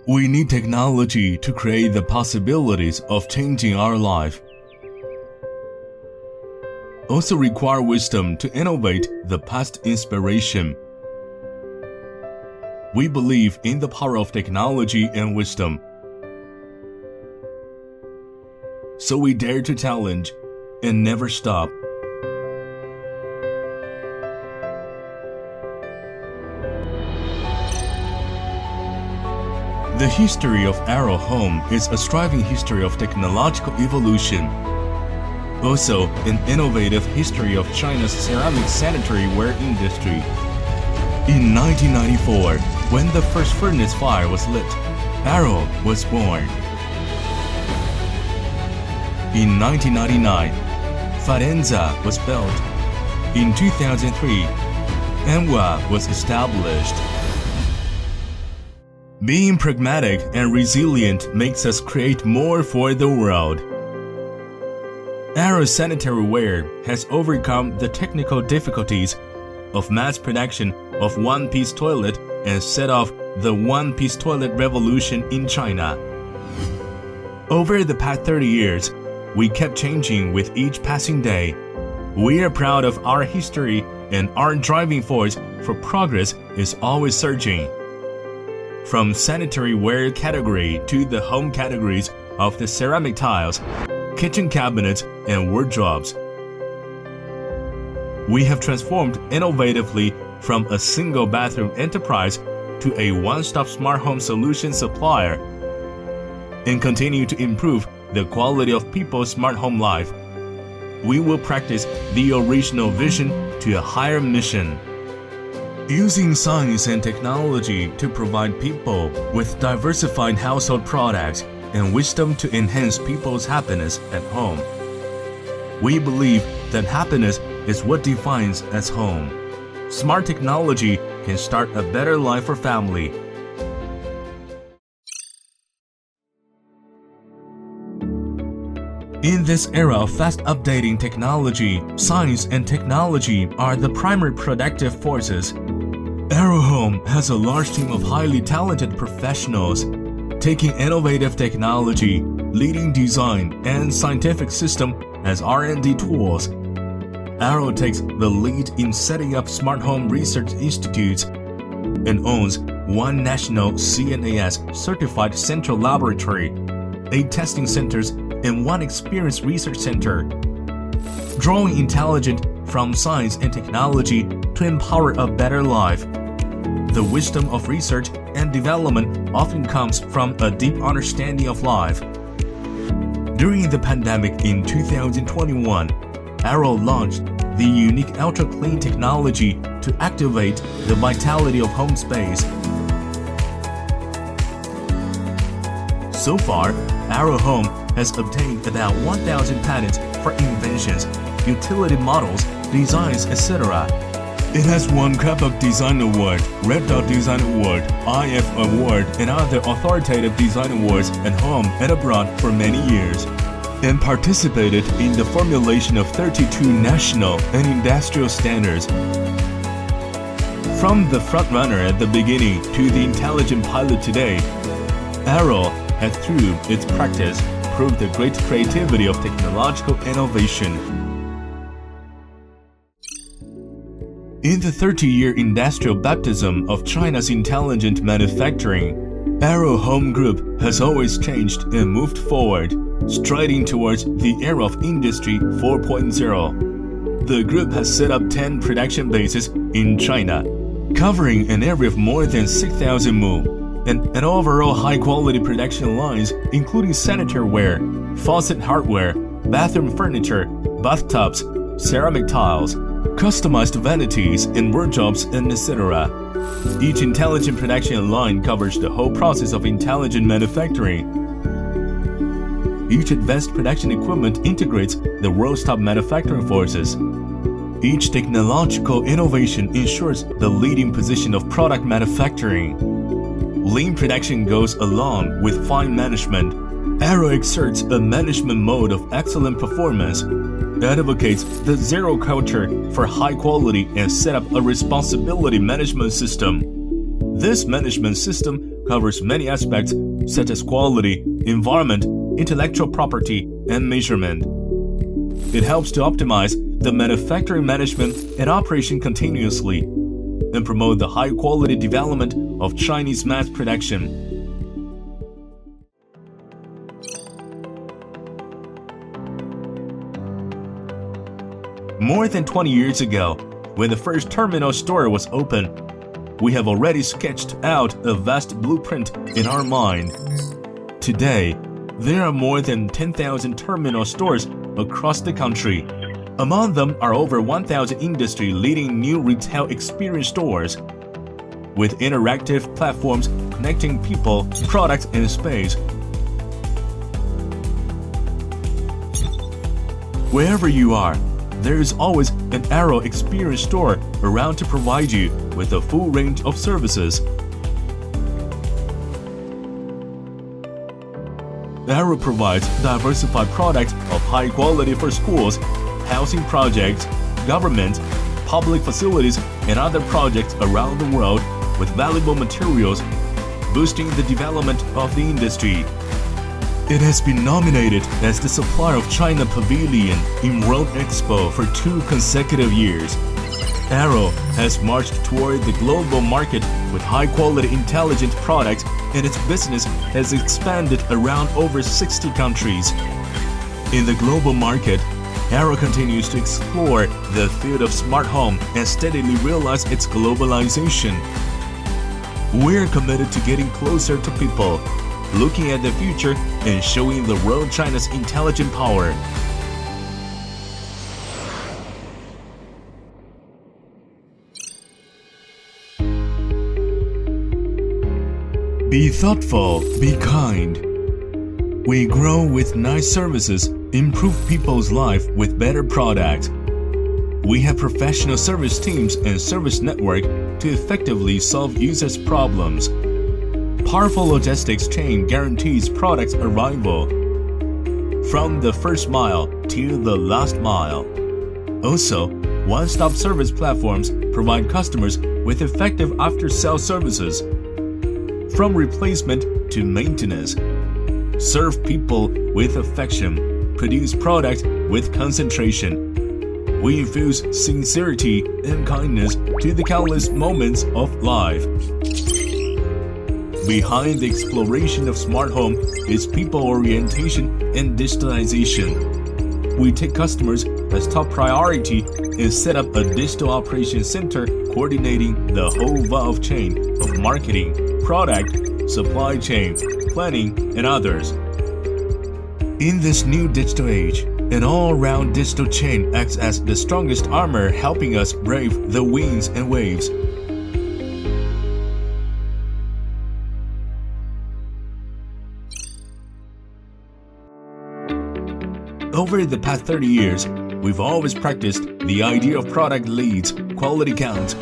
We need technology to create the possibilities of changing our life. Also require wisdom to innovate the past inspiration. We believe in the power of technology and wisdom. So we dare to challenge and never stop. The history of Arrow Home is a striving history of technological evolution. Also, an innovative history of China's ceramic sanitary ware industry. In 1994, when the first furnace fire was lit, Arrow was born. In 1999, Faenza was built. In 2003, Anhua was established. Being pragmatic and resilient makes us create more for the world. Arrow sanitary ware has overcome the technical difficulties of mass production of one-piece toilet and set off the one-piece toilet revolution in China. Over the past 30 years, we kept changing with each passing day. We are proud of our history, and our driving force for progress is always surging. From sanitary ware category to the home categories of the ceramic tiles, kitchen cabinets, and wardrobes, we have transformed innovatively from a single bathroom enterprise to a one-stop smart home solution supplier, and continue to improve the quality of people's smart home life. We will practice the original vision to a higher mission. Using science and technology to provide people with diversified household products and wisdom to enhance people's happiness at home. We believe that happiness is what defines as home. Smart technology can start a better life for family. In this era of fast updating technology, science and technology are the primary productive forces. Arrow Home has a large team of highly talented professionals, taking innovative technology, leading design, and scientific system as R&D tools. Arrow takes the lead in setting up smart home research institutes and owns one national CNAS certified central laboratory, 8 testing centers, and 1 experienced research center. Drawing intelligence from science and technology to empower a better life. The wisdom of research and development often comes from a deep understanding of life. During the pandemic in 2021, Arrow launched the unique Ultra Clean technology to activate the vitality of home space. So far, Arrow Home has obtained about 1,000 patents for inventions, utility models, designs, etc. It has won Kappa Design Award, Red Dot Design Award, IF Award, and other authoritative design awards at home and abroad for many years, and participated in the formulation of 32 national and industrial standards. From the frontrunner at the beginning to the intelligent pilot today, Arrow has, through its practice, proved the great creativity of technological innovation. In the 30-year industrial baptism of China's intelligent manufacturing, Arrow Home Group has always changed and moved forward, striding towards the era of Industry 4.0. The group has set up 10 production bases in China, covering an area of more than 6,000 mu, and an overall high-quality production lines including sanitary ware, faucet hardware, bathroom furniture, bathtubs, ceramic tiles, customized vanities and wardrobes, and etc. Each intelligent production line covers the whole process of intelligent manufacturing. Each advanced production equipment integrates the world's top manufacturing forces. Each technological innovation ensures the leading position of product manufacturing. Lean production goes along with fine management. Arrow exerts a management mode of excellent performance, advocates the zero culture for high quality, and set up a responsibility management system. This management system covers many aspects such as quality, environment, intellectual property, and measurement. It helps to optimize the manufacturing management and operation continuously and promote the high-quality development of Chinese mass production. More than 20 years ago, when the first terminal store was opened, we have already sketched out a vast blueprint in our mind. Today, there are more than 10,000 terminal stores across the country. Among them are over 1,000 industry-leading new retail experience stores, with interactive platforms connecting people, products, and space. Wherever you are, there is always an Arrow Experience store around to provide you with a full range of services. Arrow provides diversified products of high quality for schools, housing projects, government, public facilities, and other projects around the world with valuable materials, boosting the development of the industry. It has been nominated as the Supplier of China Pavilion in World Expo for 2 consecutive years. Arrow has marched toward the global market with high-quality intelligent products, and its business has expanded around over 60 countries. In the global market, Arrow continues to explore the field of smart home and steadily realize its globalization. We're committed to getting closer to people, looking at the future and showing the world China's intelligent power. Be thoughtful, be kind. We grow with nice services, improve people's life with better products. We have professional service teams and service network to effectively solve users' problems. Powerful logistics chain guarantees products arrival from the first mile to the last mile. Also, one-stop service platforms provide customers with effective after-sales services, from replacement to maintenance. Serve people with affection, produce products with concentration. We infuse sincerity and kindness to the countless moments of life. Behind the exploration of smart home is people orientation and digitalization. We take customers as top priority and set up a digital operations center coordinating the whole value chain of marketing, product, supply chain, planning, and others. In this new digital age, an all-around digital chain acts as the strongest armor, helping us brave the winds and waves. Over the past 30 years, we've always practiced the idea of product leads, quality counts.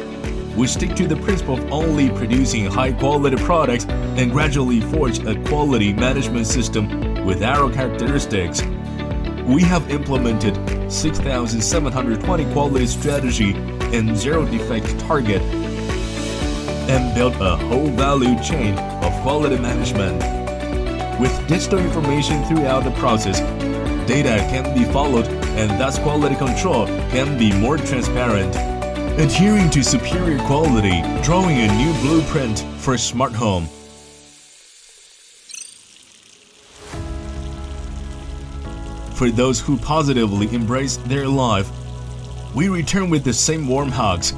We stick to the principle of only producing high-quality products and gradually forge a quality management system with Arrow characteristics. We have implemented 6,720 quality strategy and zero defect target, and built a whole value chain of quality management. With digital information throughout the process, data can be followed, and thus quality control can be more transparent. Adhering to superior quality, drawing a new blueprint for a smart home. For those who positively embrace their life, we return with the same warm hugs.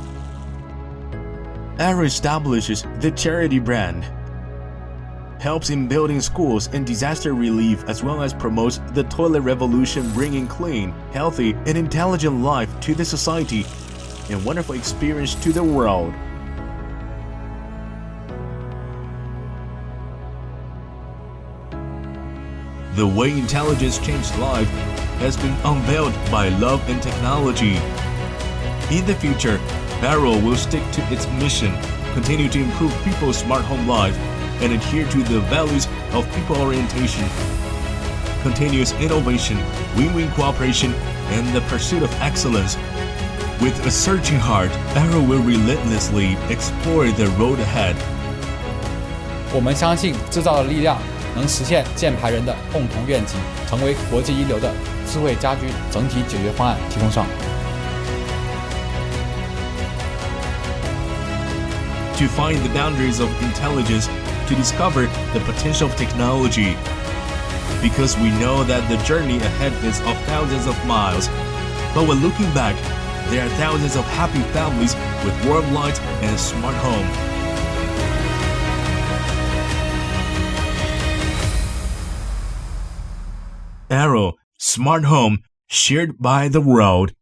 Arrow establishes the charity brand, helps in building schools and disaster relief, as well as promotes the toilet revolution, bringing clean, healthy, and intelligent life to the society and wonderful experience to the world. The way intelligence changed life has been unveiled by love and technology. In the future, Arrow will stick to its mission, continue to improve people's smart home life, and adhere to the values of people orientation, continuous innovation, win-win cooperation, and the pursuit of excellence. With a searching heart, Arrow will relentlessly explore the road ahead. 我们相信制造的力量能实现键盘人的共同愿景，成为国际一流的智慧家居整体解决方案提供商。To find the boundaries of intelligence, to discover the potential of technology. Because we know that the journey ahead is of thousands of miles, but when looking back, there are thousands of happy families with warm light and a smart home. Arrow, smart home, shared by the world.